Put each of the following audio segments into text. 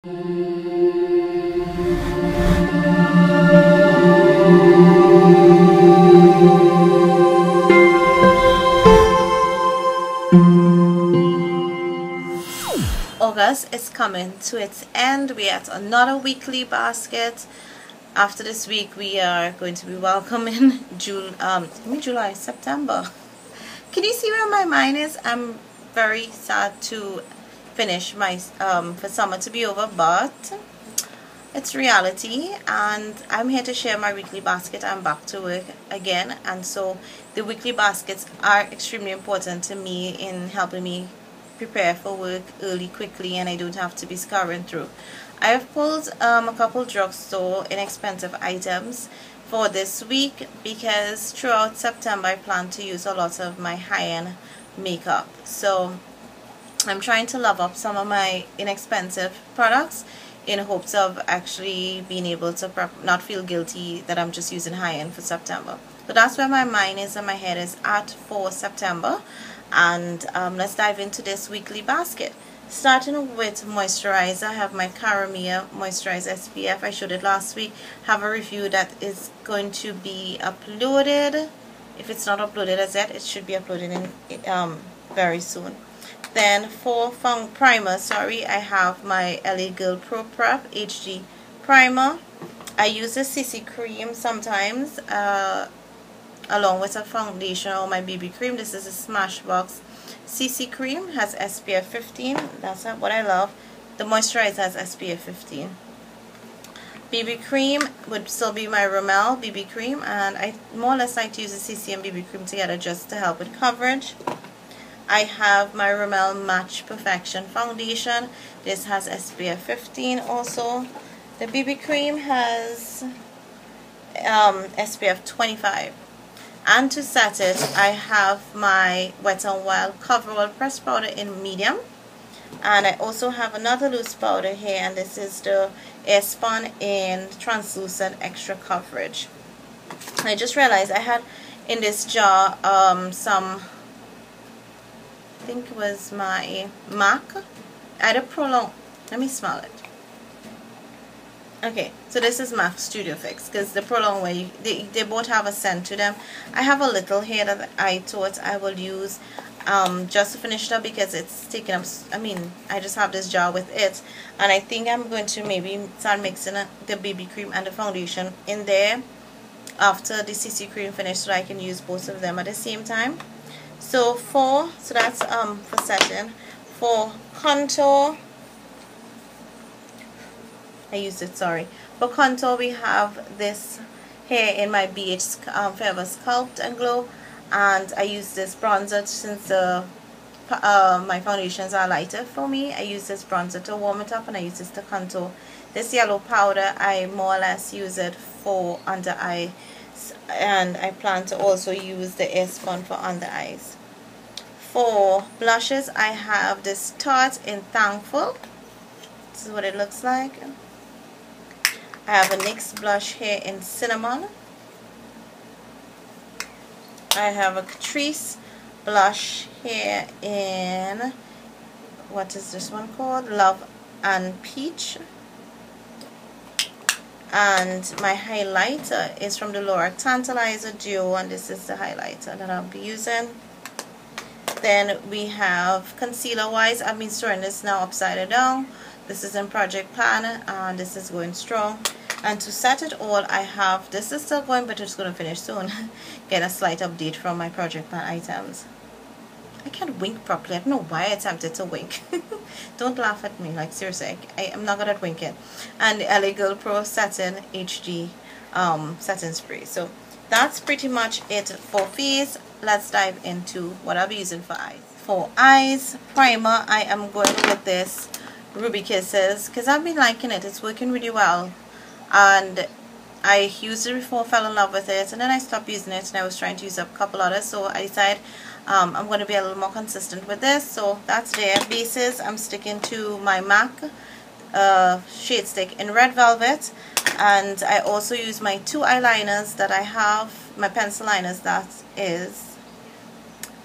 August is coming to its end. We're at another weekly basket. After this week, we are going to be welcoming July, September. Can you see where my mind is? I'm very sad to finish my for summer to be over, but it's reality, and I'm here to share my weekly basket. I'm back to work again, and so the weekly baskets are extremely important to me in helping me prepare for work early, quickly, and I don't have to be scouring through. I have pulled a couple drugstore inexpensive items for this week because throughout September I plan to use a lot of my high-end makeup. So I'm trying to love up some of my inexpensive products in hopes of actually being able to not feel guilty that I'm just using high-end for September. So that's where my mind is and my head is at for September. And let's dive into this weekly basket. Starting with moisturizer, I have my Caramia Moisturizer SPF. I showed it last week. Have a review that is going to be uploaded. If it's not uploaded as yet, it should be uploaded in very soon. Then for primer, I have my LA Girl Pro Prep HD primer. I use the CC cream sometimes along with a foundation or my BB cream. This is a Smashbox CC cream, has SPF 15. That's what I love. The moisturizer has SPF 15. BB cream would still be my Rimmel BB cream, and I more or less like to use the CC and BB cream together just to help with coverage. I have my Rimmel Match Perfection foundation. This has SPF 15 also. The BB cream has SPF 25. And to set it, I have my Wet n Wild Coverall Pressed Powder in medium. And I also have another loose powder here, and this is the Airspun in Translucent Extra Coverage. I just realized I had in this jar some, I think it was my MAC. I had a prolong, let me smell it. Okay, so this is MAC Studio Fix, because the Prolong way, they both have a scent to them. I have a little here that I thought I will use just to finish it up because it's taking up, I just have this jar with it. And I think I'm going to maybe start mixing the BB cream and the foundation in there after the CC cream finished so I can use both of them at the same time. So that's for setting. For contour, for contour, we have this here in my BH Forever Sculpt and Glow, and I use this bronzer since my foundations are lighter for me. I use this bronzer to warm it up, and I use this to contour. This yellow powder, I more or less use it for under eyes, and I plan to also use the Airspun for under eyes. For blushes, I have this Tarte in Thankful. This is what it looks like. I have a NYX blush here in Cinnamon. I have a Catrice blush here in, what is this one called? Love and Peach. And my highlighter is from the Lorac Tantalizer Duo, and this is the highlighter that I'll be using. Then we have concealer wise, I've been storing this now upside down. This is in Project Pan, and this is going strong. And to set it all, I have, this is still going, but it's going to finish soon. Get a slight update from my Project Pan items. I can't wink properly. I don't know why I attempted to wink. Don't laugh at me, like seriously, I am not good at winking. And the LA Girl Pro Satin HD Satin Spray. So that's pretty much it for face. Let's dive into what I'll be using for eyes. For eyes primer, I am going with this Ruby Kisses because I've been liking it. It's working really well, and I used it before, fell in love with it, and then I stopped using it, and I was trying to use up a couple others, so I decided I'm going to be a little more consistent with this. So that's there. Bases, I'm sticking to my MAC Shade Stick in Red Velvet, and I also use my two eyeliners that I have, my pencil liners, that is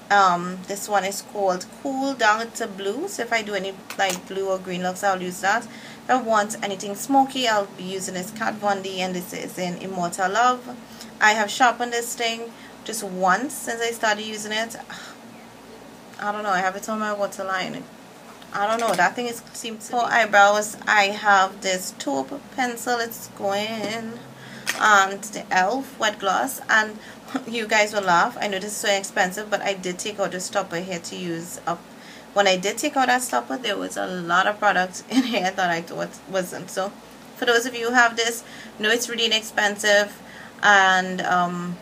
this one is called Cool Down to Blue. So if I do any like blue or green looks, I'll use that. If I want anything smoky, I'll be using this Kat Von D, and this is in Immortal Love. I have sharpened this thing just once since I started using it. I don't know, I have it on my waterline. I don't know, that thing seems to be. For eyebrows, I have this taupe pencil. It's going and the e.l.f. wet gloss, and you guys will laugh. I know this is so expensive, but I did take out the stopper here to use up. When I did take out that stopper, there was a lot of products in here that I thought wasn't. So for those of you who have this, know it's really inexpensive, and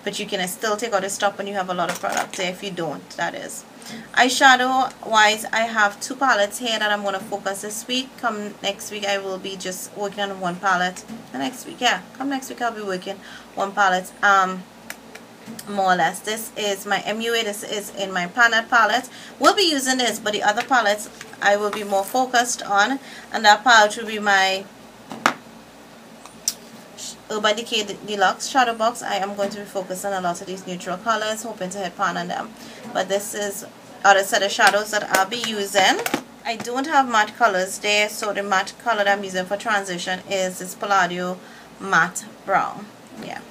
but you can still take out the stopper and you have a lot of product there. If you don't, that is. Eyeshadow wise, I have 2 palettes here that I'm going to focus this week. Come next week, I will be just working on 1 palette. Next week, yeah, come next week I'll be working 1 palette, more or less. This is my MUA. This is in my Planet palette. We'll be using this, but the other palettes I will be more focused on, and that palette will be my Urban Decay Deluxe Shadow Box. I am going to be focused on a lot of these neutral colors, hoping to hit pan on them. But this is other set of shadows that I'll be using. I don't have matte colors there, so the matte color that I'm using for transition is this Palladio Matte Brown. Yeah,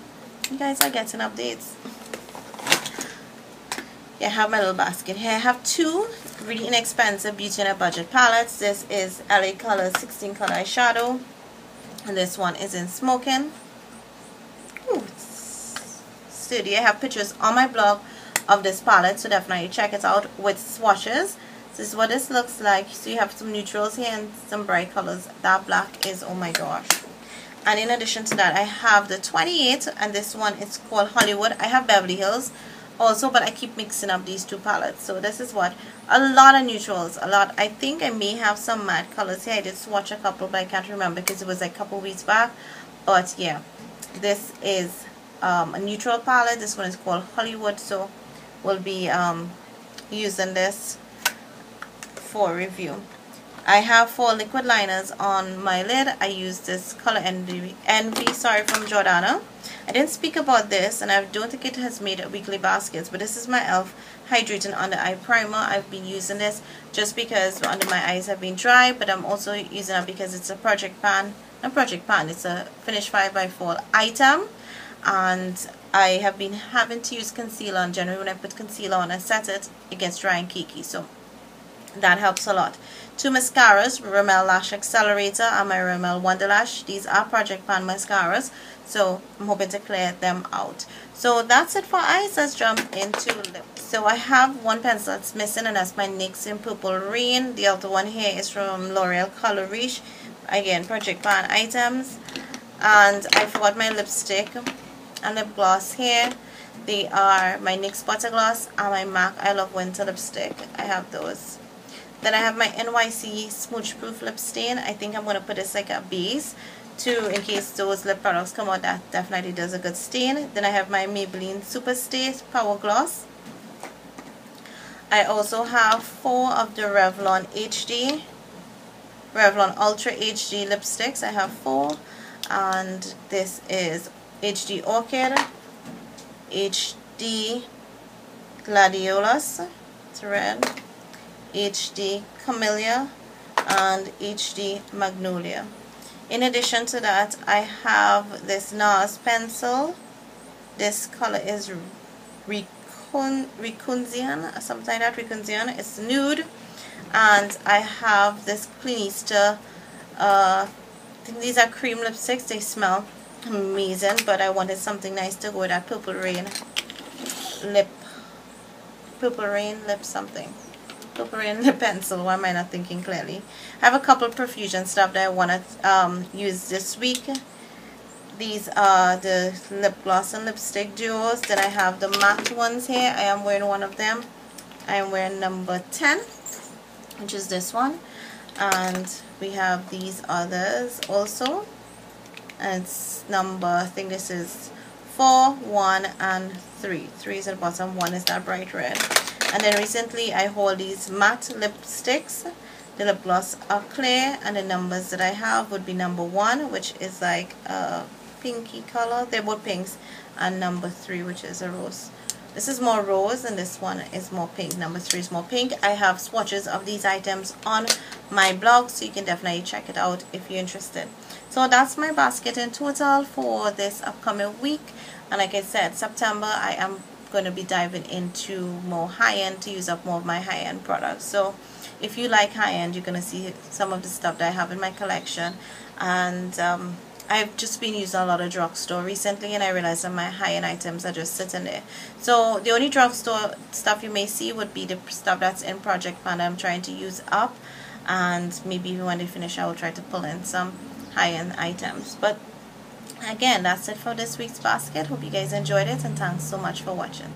you guys are getting updates. Yeah, I have my little basket here. I have 2 really inexpensive Beauty in a Budget palettes. This is LA Color 16 color eyeshadow, and this one is in Smoking. Ooh, it's sturdy. I have pictures on my blog of this palette, so definitely check it out with swatches. This is what this looks like. So you have some neutrals here and some bright colors. That black is, oh my gosh. And in addition to that, I have the 28, and this one is called Hollywood. I have Beverly Hills also, but I keep mixing up these 2 palettes. So this is what, a lot of neutrals, a lot. I think I may have some matte colors here. I did swatch a couple, but I can't remember because it was like a couple weeks back. But yeah, this is a neutral palette. This one is called Hollywood, so we'll be using this for review. I have 4 liquid liners on my lid. I use this Color Envy from Jordana. I didn't speak about this, and I don't think it has made weekly baskets, but this is my e.l.f. Hydrating Under Eye Primer. I've been using this just because under my eyes have been dry, but I'm also using it because it's a project pan. Not project pan, it's a Finish 5x4 item, and I have been having to use concealer, and generally when I put concealer on, I set it against dry and cakey, so that helps a lot. 2 mascaras, Rimmel Lash Accelerator and my Rimmel Wonder Lash. These are Project Pan mascaras, so I'm hoping to clear them out. So that's it for eyes. Let's jump into lips. So I have 1 pencil that's missing, and that's my NYX in Purple Rain. The other one here is from L'Oreal Color Riche. Again, Project Pan items. And I forgot my lipstick and lip gloss here. They are my NYX Butter Gloss and my MAC I Love Winter lipstick. I have those. Then I have my NYC Smooch Proof Lip Stain. I think I'm going to put this like a base to, in case those lip products come out, that definitely does a good stain. Then I have my Maybelline Super Stay Power Gloss. I also have 4 of the Revlon Ultra HD lipsticks. I have 4, and this is HD Orchid, HD Gladiolus, it's red, HD Camellia, and HD Magnolia. In addition to that, I have this NARS pencil. This color is Recunzian, something like that, Recunzian. It's nude. And I have this Clinique, I think these are cream lipsticks. They smell amazing, but I wanted something nice to go with that Purple Rain lip pencil. Why am I not thinking clearly? I have a couple Profusion stuff that I want to use this week. These are the lip gloss and lipstick duos. Then I have the matte ones here. I am wearing one of them. I am wearing number 10, which is this one. And we have these others also. And it's number, I think this is 4, 1, and 3. 3 is at the bottom, 1 is that bright red. And then recently I hold these matte lipsticks. The lip gloss are clear, and the numbers that I have would be number 1, which is like a pinky color. They're both pinks, and number 3, which is a rose. This is more rose and this one is more pink. Number 3 is more pink. I have swatches of these items on my blog, so you can definitely check it out if you're interested. So that's my basket in total for this upcoming week. And like I said, September I am going to be diving into more high-end to use up more of my high-end products. So if you like high-end, you're going to see some of the stuff that I have in my collection. And I've just been using a lot of drugstore recently, and I realized that my high-end items are just sitting there. So the only drugstore stuff you may see would be the stuff that's in Project Panda I'm trying to use up, and maybe even when they finish I will try to pull in some high-end items. But again, that's it for this week's basket. Hope you guys enjoyed it, and thanks so much for watching.